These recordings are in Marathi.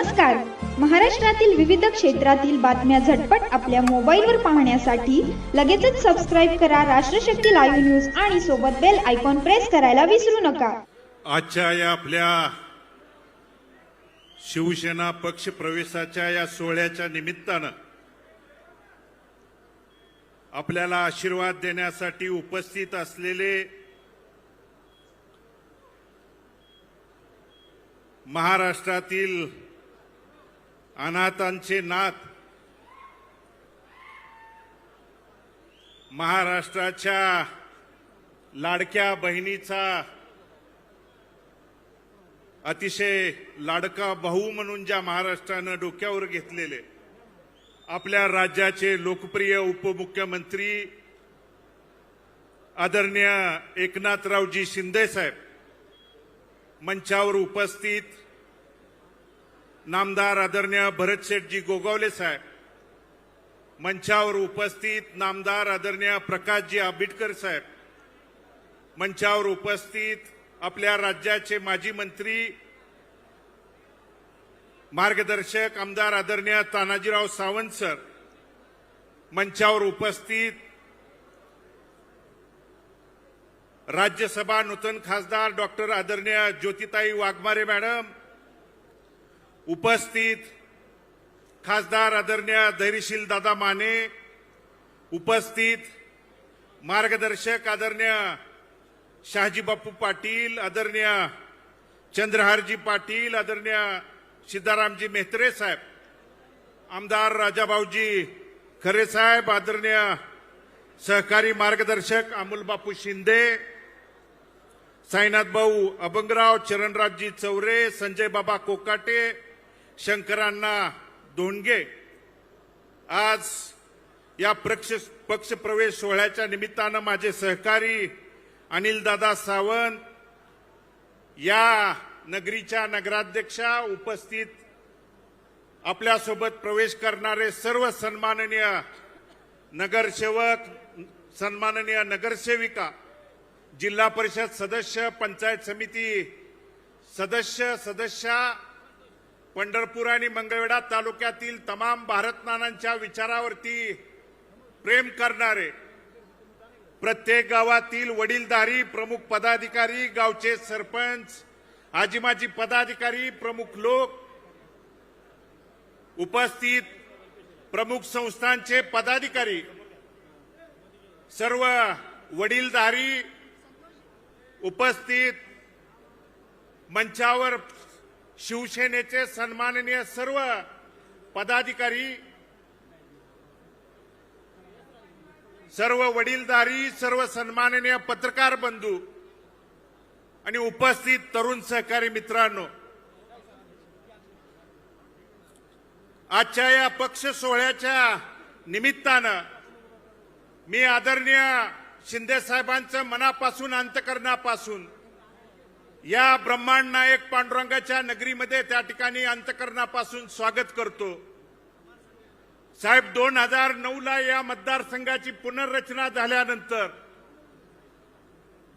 नमस्कार. महाराष्ट्रातील विविध क्षेत्रातील बातम्या झटपट आपल्या मोबाईलवर पाहण्यासाठी लगेचच सबस्क्राईब करा राष्ट्रशक्ती लाईव्ह न्यूज आणि सोबत बेल आयकॉन प्रेस करायला विसरू नका. आजच्या या आपल्या शिवसेना पक्ष प्रवेशाच्या या सोहळ्याच्या निमित्तानं आपल्याला आशीर्वाद देण्यासाठी उपस्थित असलेले महाराष्ट्रातील अनाथांचे नाथ, महाराष्ट्राच्या लाडक्या बहिणीचा अतिशय लाडका भाऊ म्हणून ज्या महाराष्ट्रानं डोक्यावर घेतलेले आपल्या राज्याचे लोकप्रिय उपमुख्यमंत्री आदरणीय एकनाथरावजी शिंदे साहेब, मंचावर उपस्थित नामदार आदरणीय भरतशेठजी गोगावले साहेब, मंचावर उपस्थित नामदार आदरणीय प्रकाशजी आंबेडकर साहेब, मंचावर उपस्थित आपल्या राज्याचे माजी मंत्री मार्गदर्शक आमदार आदरणीय तानाजीराव सावंत सर, मंचावर उपस्थित राज्यसभा नूतन खासदार डॉक्टर आदरणीय ज्योतिताई वाघमारे मॅडम, उपस्थित खासदार आदरणीय धैर्यशील दादा माने, उपस्थित मार्गदर्शक आदरणीय शहाजी बापू पाटील, आदरणीय चंद्रहारजी पाटील, आदरणीय सिद्धारामजी मेहत्रे साहेब, आमदार राजाभाऊजी खरे साहेब, आदरणीय सहकारी मार्गदर्शक अमोल बापू शिंदे, साईनाथ भाऊ अभंगराव, चरणराजजी चौरे, संजय बाबा कोकाटे, शंकरांना धोंडगे, आज या पक्ष प्रवेश सोहळ्याच्या निमित्तानं माझे सहकारी अनिलदादा सावंत, या नगरीच्या नगराध्यक्षा, उपस्थित आपल्यासोबत प्रवेश करणारे सर्व सन्माननीय नगरसेवक, सन्माननीय नगरसेविका, जिल्हा परिषद सदस्य, पंचायत समिती सदस्या, पंढरपूर आणि मंगळवेढा तालुक्यातील तमाम भारत नानांच्या विचारावरती प्रेम करणारे, प्रत्येक गावातील वडीलधारी प्रमुख पदाधिकारी, गावचे सरपंच, आजीमाजी पदाधिकारी, प्रमुख लोक, उपस्थित प्रमुख संस्थांचे पदाधिकारी, सर्व वडीलधारी, उपस्थित मंचावर शिवसेनेचे सन्माननीय सर्व पदाधिकारी, सर्व वडीलधारी, सर्व सन्माननीय पत्रकार बंधू आणि उपस्थित तरुण सहकारी मित्रांनो, आजच्या या पक्ष सोहळ्याच्या निमित्तानं मी आदरणीय शिंदे साहेबांचं मनापासून, अंतकरणापासून या ब्रह्मांड नायक पांडुरंगाच्या नगरीमध्ये त्या ठिकाणी अंतकरणापासून स्वागत करतो. साहेब, 2009ला या मतदारसंघाची पुनर्रचना झाल्यानंतर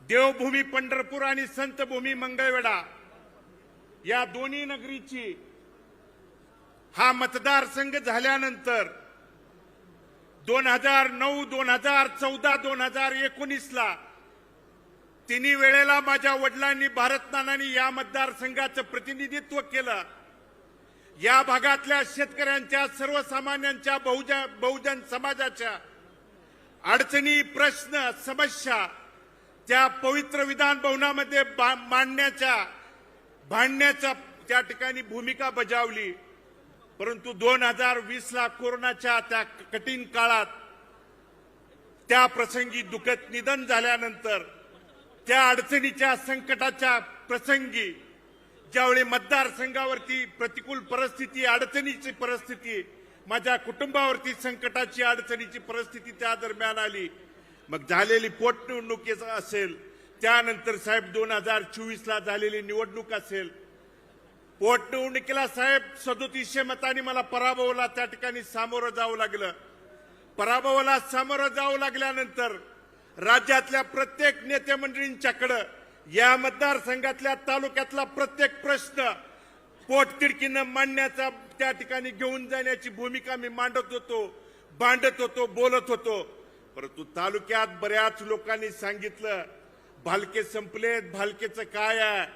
देवभूमी पंढरपूर आणि संतभूमी मंगळवेढा या दोन्ही नगरीची हा मतदारसंघ झाल्यानंतर 2009, 2014, 2019ला तिन्ही वेळेला माझ्या वडिलांनी, भारत नानांनी या मतदारसंघाचं प्रतिनिधित्व केलं. या भागातल्या शेतकऱ्यांच्या, सर्वसामान्यांच्या, बहुजन समाजाच्या अडचणी, प्रश्न, समस्या त्या पवित्र विधान भवनामध्ये भांडण्याच्या त्या ठिकाणी भूमिका बजावली. परंतु 2020ला कोरोनाच्या त्या कठीण काळात, त्या प्रसंगी दुःखद निधन झाल्यानंतर, त्या अडचणीच्या, संकटाच्या प्रसंगी ज्यावेळी मतदारसंघावरती प्रतिकूल परिस्थिती, अडचणीची परिस्थिती, माझ्या कुटुंबावरती संकटाची, अडचणीची परिस्थिती त्या दरम्यान आली. मग झालेली पोटनिवडणूक असेल, त्यानंतर साहेब 2024ला झालेली निवडणूक असेल, पोटनिवडणुकीला साहेब 3700 मतांनी मला पराभवाला त्या ठिकाणी सामोरं जावं लागलं. पराभवाला सामोरं जावं लागल्यानंतर राज्यातल्या प्रत्येक नेते मंडळींच्याकडे या मतदारसंघातल्या, तालुक्यातला प्रत्येक प्रश्न पोटतिडकीनं मांडण्याचा त्या ठिकाणी घेऊन जाण्याची भूमिका मी मांडत होतो, भांडत होतो, बोलत होतो. परंतु तालुक्यात बऱ्याच लोकांनी सांगितलं भालके संपलेत, भालकेचं काय आहे.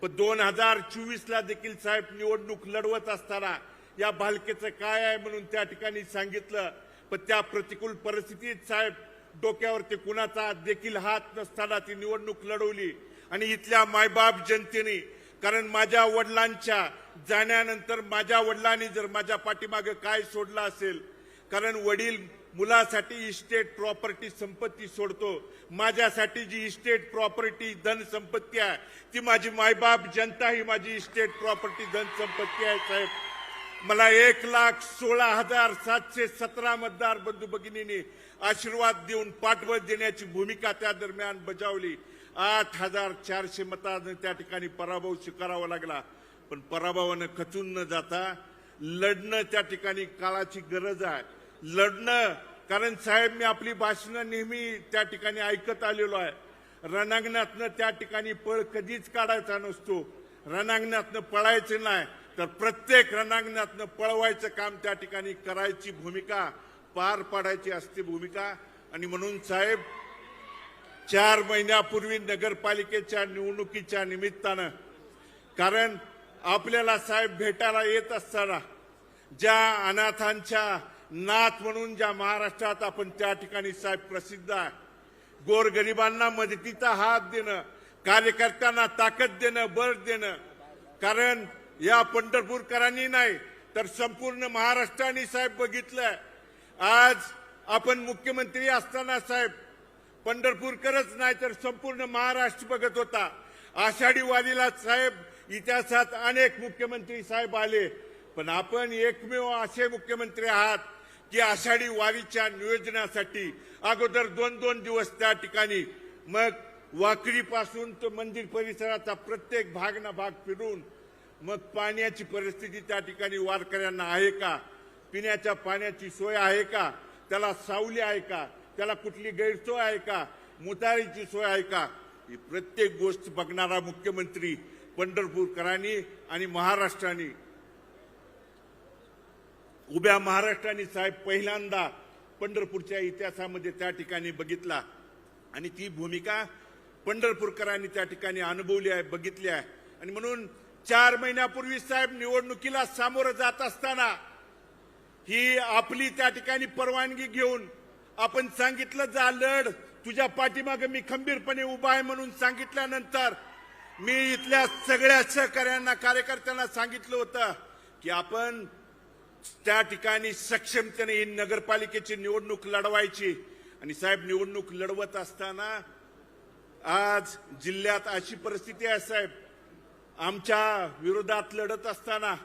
पण 2024ला देखील साहेब निवडणूक लढवत असताना या भालकेचं काय आहे म्हणून त्या ठिकाणी सांगितलं. पण त्या प्रतिकूल परिस्थितीत साहेब डोक्यावरती कुणाचा देखील हात नसताना ती निवडणूक लढवली. आणि इथल्या मायबाप जनतेने, कारण माझ्या वडिलांच्या जाण्यानंतर माझ्या वडिलांनी जर माझ्या पाठीमागे काय सोडलं असेल, कारण वडील मुलासाठी इस्टेट प्रॉपर्टी संपत्ती सोडतो, माझ्यासाठी जी इस्टेट प्रॉपर्टी धन संपत्ती आहे ती माझी मायबाप जनता ही माझी इस्टेट प्रॉपर्टी धन संपत्ती आहे. साहेब मला 1,16,717 मतदार बंधू भगिनींनी आशीर्वाद देऊन पाठबळ देण्याची भूमिका त्या दरम्यान बजावली. 8,400 मतांनी त्या ठिकाणी पराभव स्वीकारावा लागला. पण पराभवानं खचून न जाता लढणं त्या ठिकाणी काळाची गरज आहे. लढणं, कारण साहेब मी आपली भाषणं नेहमी त्या ठिकाणी ऐकत आलेलो आहे. रणांगणातनं त्या ठिकाणी पळ कधीच काढायचा नसतो, रणांगणातनं पळायचं नाही, तर प्रत्येक रणांगणातनं पळवायचं काम त्या ठिकाणी करायची भूमिका, पार पाडायची असते भूमिका. आणि म्हणून साहेब 4 महिन्यापूर्वी नगरपालिकेच्या निवडणुकीच्या निमित्तानं, कारण आपल्याला साहेब भेटायला येत असताना ज्या अनाथांच्या नाथ म्हणून ज्या महाराष्ट्रात आपण त्या ठिकाणी साहेब प्रसिद्ध आहे, गोरगरिबांना मदतीचा हात देणं, कार्यकर्त्यांना ताकद देणं, बळ देणं. कारण या पंढरपूरकरांनी नाही तर संपूर्ण महाराष्ट्राने साहेब बघितलंय. आज आपण मुख्यमंत्री असताना साहेब पंढरपूरकरच नाही तर संपूर्ण महाराष्ट्र बघत होता. आषाढी वारीला साहेब इतिहासात अनेक मुख्यमंत्री साहेब आले, पण आपण एकमेव असे मुख्यमंत्री आहात की आषाढी वारीच्या नियोजनासाठी अगोदर 2-2 दिवस त्या ठिकाणी, मग वाकरीपासून तो मंदिर परिसराचा प्रत्येक भाग ना भाग फिरून, मग पाण्याची परिस्थिती त्या ठिकाणी वारकऱ्यांना आहे का, पिण्याच्या पाण्याची सोय आहे का, त्याला सावली आहे का, त्याला कुठली गैरसोय आहे का, मुतारीची सोय आहे का, ही प्रत्येक गोष्ट बघणारा मुख्यमंत्री पंढरपूरकरांनी आणि महाराष्ट्राने, उभ्या महाराष्ट्राने साहेब पहिल्यांदा पंढरपूरच्या इतिहासामध्ये त्या ठिकाणी बघितला. आणि ती भूमिका पंढरपूरकरांनी त्या ठिकाणी अनुभवली आहे, बघितली आहे. आणि म्हणून 4 महिन्यापूर्वी साहेब निवडणुकीला सामोरं जात असताना ही आपली त्या ठिकाणी परवानगी घेऊन आपण सांगितलं जा लढ, तुझ्या पाठीमागे मी खंबीरपणे उभा आहे म्हणून सांगितल्यानंतर मी इथल्या सगळ्या सहकार्यांना, कार्यकर्त्यांना सांगितलं होतं की आपण त्या ठिकाणी सक्षमतेने ही नगरपालिकेची निवडणूक लढवायची. आणि साहेब निवडणूक लढवत असताना आज जिल्ह्यात अशी परिस्थिती आहे साहेब, आमच्या विरोधात लढत असताना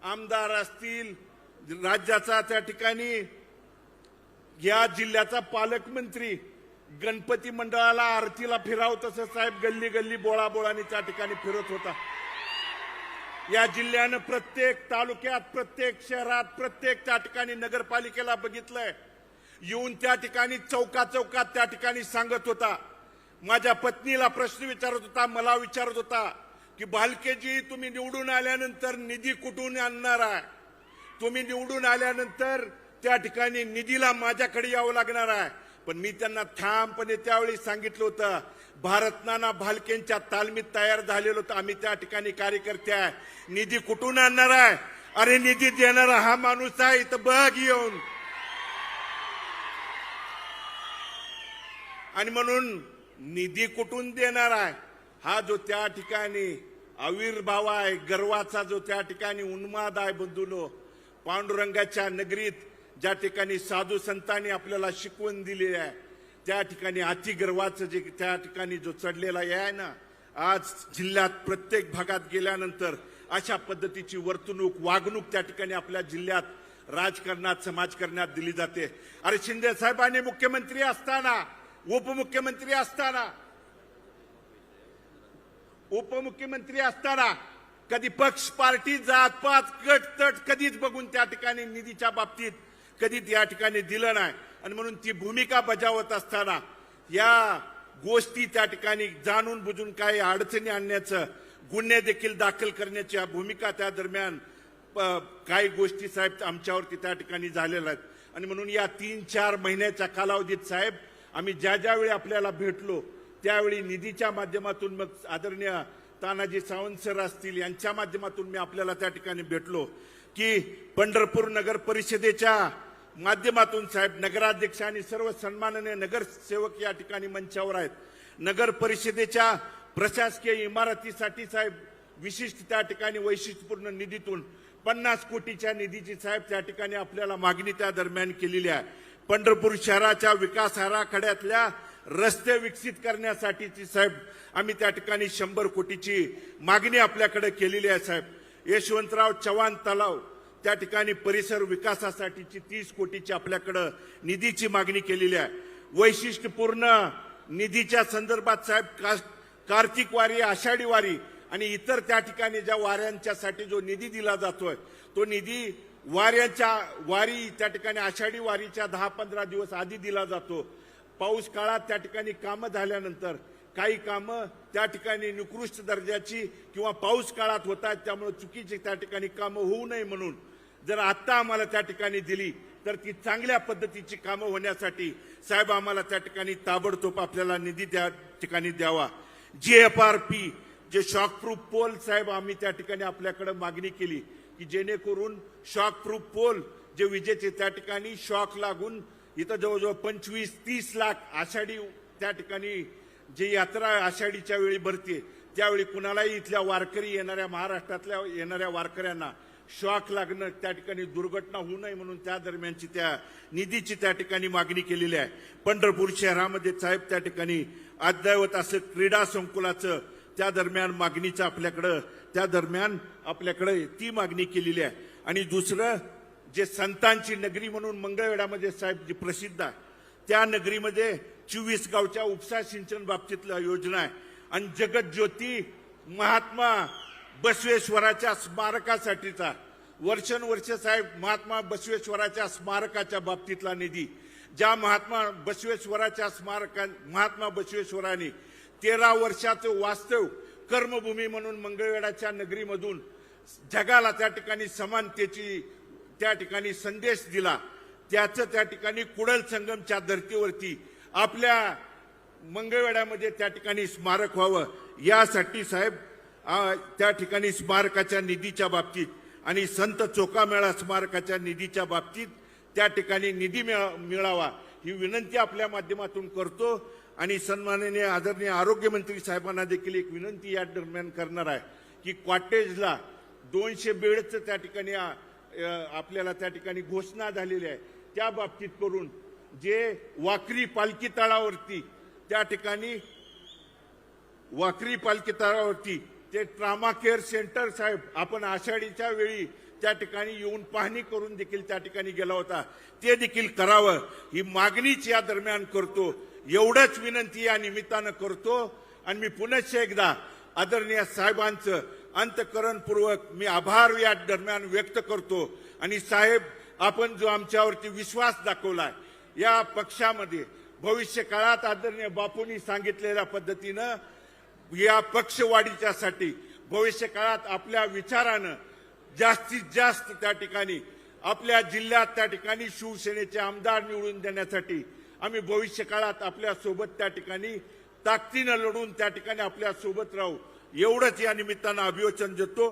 आमदार असतील, राज्याचा त्या ठिकाणी या जिल्ह्याचा पालकमंत्री गणपती मंडळाला आरतीला फिराव तसं साहेब गल्ली गल्ली बोळाबोळाने त्या ठिकाणी फिरत होता. या जिल्ह्यानं प्रत्येक तालुक्यात, प्रत्येक शहरात, प्रत्येक त्या ठिकाणी नगरपालिकेला बघितलंय. येऊन त्या ठिकाणी चौकात त्या ठिकाणी सांगत होता, माझ्या पत्नीला प्रश्न विचारत होता, मला विचारत होता की भालकेजी तुम्ही निवडून आल्यानंतर निधी कुठून आणणार आहे, तुम्ही निवडून आल्यानंतर त्या ठिकाणी निधीला माझ्याकडे यावं लागणार आहे. पण मी त्यांना ठामपणे त्यावेळी सांगितलं होतं, भारत नाना भालकेंच्या तालमीत तयार झालेलो होतं आम्ही त्या ठिकाणी कार्यकर्ते आहे, निधी कुठून आणणार आहे, अरे निधी देणारा हा माणूस आहे इथं बघ येऊन. आणि म्हणून निधी कुठून देणार आहे हा जो त्या ठिकाणी आविर्भाव आहे, गर्वाचा जो त्या ठिकाणी उन्माद आहे बंधूनो, पांडुरंगाच्या नगरीत ज्या ठिकाणी साधू संतांनी आपल्याला शिकवण दिली आहे त्या ठिकाणी अतिगर्वाचं जे त्या ठिकाणी जो चढलेला आहे ना, आज जिल्ह्यात प्रत्येक भागात गेल्यानंतर अशा पद्धतीची वर्तणूक, वागणूक त्या ठिकाणी आपल्या जिल्ह्यात राजकारणात, समाजकारणात दिली जाते. अरे शिंदे साहेबांनी मुख्यमंत्री असताना, उपमुख्यमंत्री असताना कधी पक्ष, पार्टी, जात पात, गट तट कधीच बघून त्या ठिकाणी निधीच्या बाबतीत कधी त्या ठिकाणी दिलं नाही. आणि म्हणून ती भूमिका बजावत असताना या गोष्टी त्या ठिकाणी जाणून बुजून काही अडचणी आणण्याचं गुन्हे देखील दाखल करण्याची भूमिका त्या दरम्यान काही गोष्टी साहेब आमच्यावरती त्या ठिकाणी झालेल्या आहेत आणि म्हणून या 3-4 महिन्याच्या कालावधीत साहेब आम्ही ज्यावेळी आपल्याला भेटलो त्यावेळी निधीच्या माध्यमातून मग आदरणीय तानाजी सावंत सर असतील यांच्या माध्यमातून मी आपल्याला त्या ठिकाणी भेटलो की पंढरपूर नगर परिषदेच्या माध्यमातून साहेब नगराध्यक्ष आणि सर्व सन्माननीय नगरसेवक या ठिकाणी मंचावर आहेत. नगर परिषदेच्या प्रशासकीय इमारतीसाठी साहेब विशिष्ट त्या ठिकाणी वैशिष्ट्यपूर्ण निधीतून 50 कोटीच्या निधीची साहेब त्या ठिकाणी आपल्याला मागणी त्या दरम्यान केलेली आहे. पंढरपूर शहराच्या विकास आराखड्यातल्या रस्ते विकसित करण्यासाठीची साहेब आम्ही त्या ठिकाणी 100 कोटीची मागणी आपल्याकडे केलेली आहे साहेब. यशवंतराव चव्हाण तलाव त्या ठिकाणी परिसर विकासासाठीची 30 कोटीची आपल्याकडे निधीची मागणी केलेली आहे. वैशिष्ट्यपूर्ण निधीच्या संदर्भात साहेब कार्तिक वारी, आषाढी वारी आणि इतर त्या ठिकाणी ज्या वाऱ्यांच्यासाठी जो निधी दिला जातोय तो निधी वारी त्या ठिकाणी आषाढी वारीच्या 10-15 दिवस आधी दिला जातो. पाऊस काळात त्या ठिकाणी कामं झाल्यानंतर काही कामं त्या ठिकाणी निकृष्ट दर्जाची किंवा पाऊस काळात होतात त्यामुळे चुकीची त्या ठिकाणी कामं होऊ नये म्हणून जर आता आम्हाला त्या ठिकाणी दिली तर ती चांगल्या पद्धतीची कामं होण्यासाठी साहेब आम्हाला त्या ठिकाणी ताबडतोब आपल्याला निधी त्या ठिकाणी द्यावा. GFRP जे शॉकप्रूफ पोल साहेब आम्ही त्या ठिकाणी आपल्याकडे मागणी केली की जेणेकरून शॉकप्रूफ पोल जे विजेचे त्या ठिकाणी शॉक लागून इथं जवळजवळ 25-30 लाख आषाढी त्या ठिकाणी जी यात्रा आषाढीच्या वेळी भरते त्यावेळी कुणालाही इथल्या वारकरी येणाऱ्या महाराष्ट्रातल्या येणाऱ्या वारकऱ्यांना शॉक लागणं त्या ठिकाणी दुर्घटना होऊ नये म्हणून त्या दरम्यानची त्या निधीची त्या ठिकाणी मागणी केलेली आहे. पंढरपूर शहरामध्ये साहेब त्या ठिकाणी अद्ययावत असं क्रीडा संकुलाचं त्या दरम्यान मागणीचं आपल्याकडे ती मागणी केलेली आहे. आणि दुसरं जे संतांची नगरी म्हणून मंगळवेढ्यामध्ये साहेब जी प्रसिद्ध आहे त्या नगरीमध्ये 24 गावच्या उपसा सिंचन बाबतीतल्या योजना आहे आणि जगज्योती महात्मा बसवेश्वराच्या स्मारकासाठीचा वर्षानुवर्ष साहेब महात्मा बसवेश्वराच्या स्मारकाच्या बाबतीतला निधी ज्या महात्मा बसवेश्वरांनी 13 वर्षाचं वास्तव कर्मभूमी म्हणून मंगळवेढ्याच्या नगरीमधून जगाला त्या ठिकाणी समानतेची त्या ठिकाणी संदेश दिला त्याचं त्या ठिकाणी कुडल संगमच्या धर्तीवरती आपल्या मंगळवेढ्यामध्ये त्या ठिकाणी स्मारक व्हावं यासाठी साहेब त्या ठिकाणी स्मारकाच्या निधीच्या बाबतीत आणि संत चोखामेळा स्मारकाच्या निधीच्या बाबतीत त्या ठिकाणी निधी मिळावा ही विनंती आपल्या माध्यमातून करतो. आणि सन्माननीय आदरणीय आरोग्यमंत्री साहेबांना देखील एक विनंती या दरम्यान करणार आहे की कॉटेजला 200 बेडचं त्या ठिकाणी आपल्याला त्या ठिकाणी घोषणा झालेली आहे त्या बाबतीत करून जे वाकरी पालखी तळावरती त्या ठिकाणी ते ट्रामा केअर सेंटर साहेब आपण आषाढीच्या वेळी त्या ठिकाणी येऊन पाहणी करून देखील त्या ठिकाणी गेला होता ते देखील करावं ही मागणीच या दरम्यान करतो. एवढंच विनंती या निमित्तानं करतो आणि मी पुनश्च एकदा आदरणीय साहेबांचं अंतःकरणपूर्वक मी आभार या दरम्यान व्यक्त करतो. आणि साहेब आपण जो आमच्यावरती विश्वास दाखवलाय या पक्षामध्ये भविष्य काळात आदरणीय बापूंनी सांगितलेल्या पद्धतीनं या पक्षवाढीच्यासाठी भविष्य काळात आपल्या विचारानं जास्तीत जास्त त्या ठिकाणी आपल्या जिल्ह्यात त्या ठिकाणी शिवसेनेचे आमदार निवडून देण्यासाठी आम्ही भविष्य काळात आपल्या सोबत त्या ठिकाणी ताकदीनं लढून त्या ठिकाणी आपल्या सोबत राहू एवढंच या निमित्तानं अभिवचन देतो.